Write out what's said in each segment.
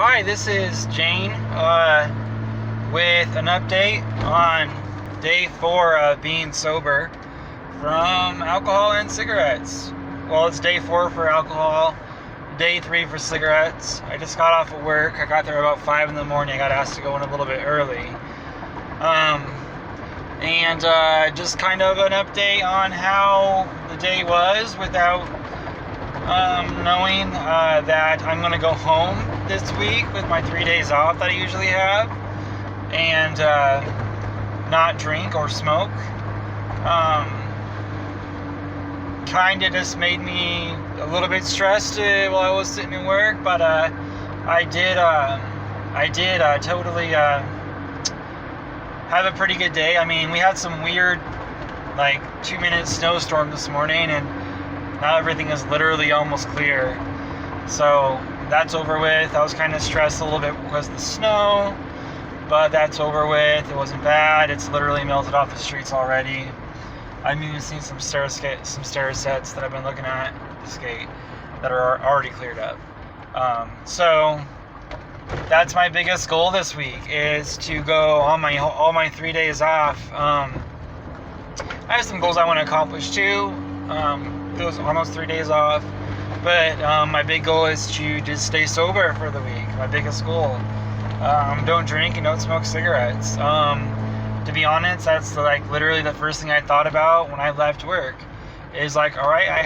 Hi, this is Jane with an update on day 4 of being sober from alcohol and cigarettes. Well, it's day 4 for alcohol, day 3 for cigarettes. I just got off of work. I got there about 5 in the morning. I got asked to go in a little bit early. Just kind of an update on how the day was without knowing that I'm going to go home this week with my 3 days off that I usually have and not drink or smoke. Kind of just made me a little bit stressed while I was sitting at work, but I did totally have a pretty good day. I mean, we had some weird 2-minute snowstorm this morning, and now everything is literally almost clear. So that's over with. I was kind of stressed a little bit because of the snow, but that's over with. It wasn't bad. It's literally melted off the streets already. I'm even seeing some stair sets that I've been looking at the skate that are already cleared up. So that's my biggest goal this week, is to go on all my 3 days off. I have some goals I want to accomplish too. Those almost 3 days off, but my big goal is to just stay sober for the week. My biggest goal. Don't drink and don't smoke cigarettes. To be honest, that's literally the first thing I thought about when I left work. Is all right, I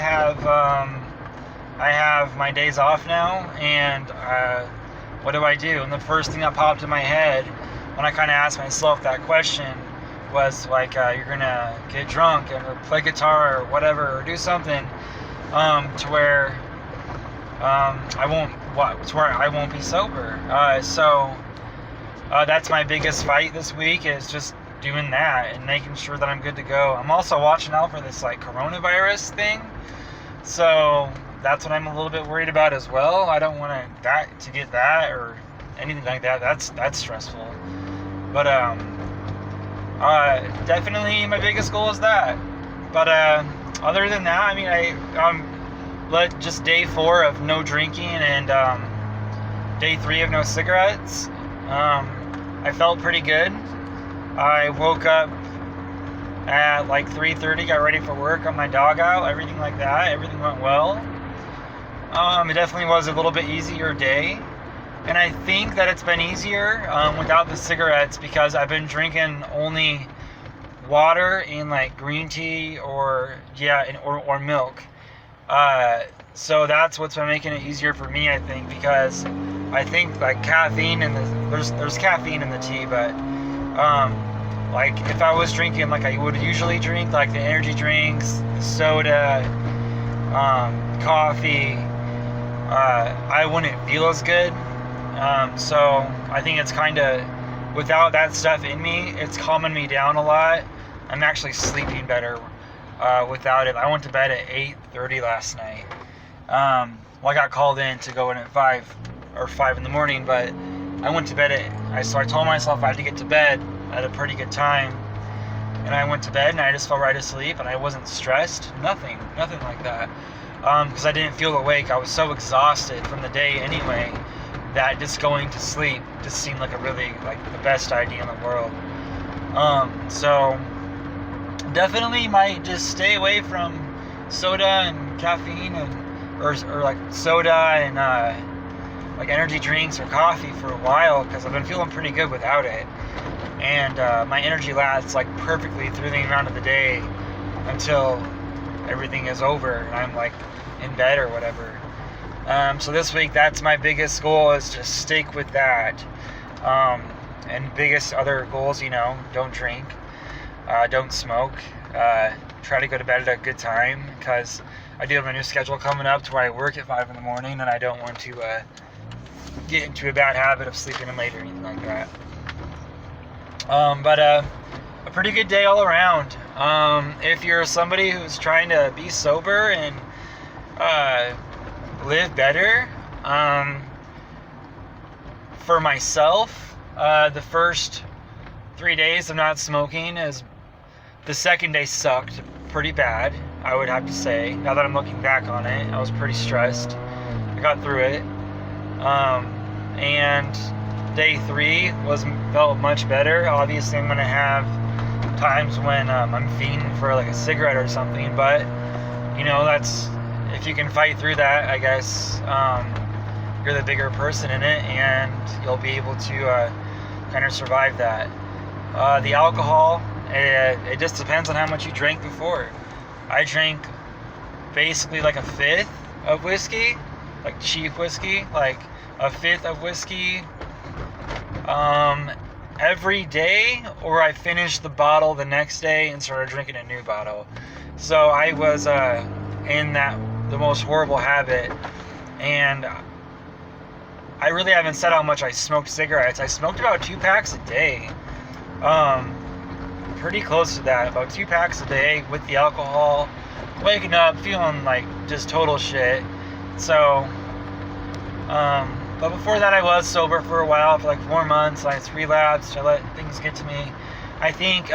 have my days off now, and what do I do? And the first thing that popped in my head when I kind of asked myself that question was you're gonna get drunk and play guitar or whatever, or do something to where I won't be sober. So that's my biggest fight this week, is just doing that and making sure that I'm good to go. I'm also watching out for this coronavirus thing, so that's what I'm a little bit worried about as well. I don't want to get that or anything like that. That's stressful. But definitely my biggest goal is that. But other than that, I mean, let just day 4 of no drinking and day 3 of no cigarettes. I felt pretty good. I woke up at 3:30, got ready for work, got my dog out, everything like that. Everything went well. It definitely was a little bit easier day. And I think that it's been easier without the cigarettes, because I've been drinking only water and green tea or milk. So that's what's been making it easier for me, I think, because I think caffeine and there's caffeine in the tea, but if I was drinking I would usually drink, the energy drinks, the soda, coffee, I wouldn't feel as good. So I think it's kind of, without that stuff in me, it's calming me down a lot. I'm actually sleeping better without it. I went to bed at 8:30 last night. I got called in to go in at 5 in the morning, but I went to bed so I told myself I had to get to bed at a pretty good time, and I went to bed and I just fell right asleep, and I wasn't stressed, nothing like that, because I didn't feel awake. I was so exhausted from the day anyway, that just going to sleep just seemed like a really the best idea in the world. So definitely might just stay away from soda and caffeine or soda and energy drinks or coffee for a while, because I've been feeling pretty good without it, and my energy lasts perfectly through the amount of the day until everything is over and I'm in bed or whatever. So this week, that's my biggest goal, is to stick with that. And biggest other goals, don't drink, don't smoke, try to go to bed at a good time, because I do have a new schedule coming up to where I work at 5 in the morning, and I don't want to get into a bad habit of sleeping in late or anything like that. But a pretty good day all around. If you're somebody who's trying to be sober and live better, for myself, the first 3 days of not smoking, the second day sucked pretty bad, I would have to say. Now that I'm looking back on it, I was pretty stressed. I got through it. and day 3 felt much better. Obviously, I'm gonna have times when I'm fiending for like a cigarette or something, but that's, if you can fight through that, I guess you're the bigger person in it, and you'll be able to kind of survive that. The alcohol, it just depends on how much you drank before. I drank basically like a fifth of whiskey, like cheap whiskey, like a fifth of whiskey every day, or I finished the bottle the next day and started drinking a new bottle. So I was in the most horrible habit, and I really haven't said how much I smoked cigarettes. I smoked about 2 packs a day. Pretty close to that, about 2 packs a day with the alcohol. Waking up feeling like just total shit. So, but before that I was sober for a while, for like 4 months. I relapsed. I let things get to me. I think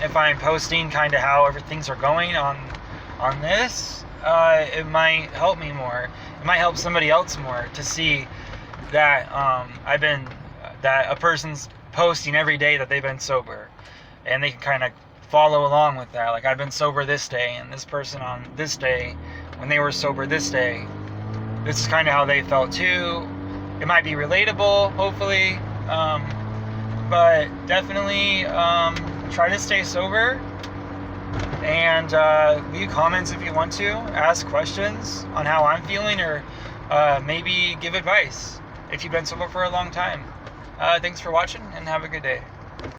if I'm posting kind of how things are going on this, it might help me more. It might help somebody else more to see that that a person's posting every day that they've been sober, and they can kind of follow along with that. Like, I've been sober this day, and this person on this day, when they were sober this day, this is kind of how they felt too. It might be relatable, hopefully, but definitely try to stay sober, and leave comments if you want to, ask questions on how I'm feeling, or maybe give advice if you've been sober for a long time. Thanks for watching, and have a good day.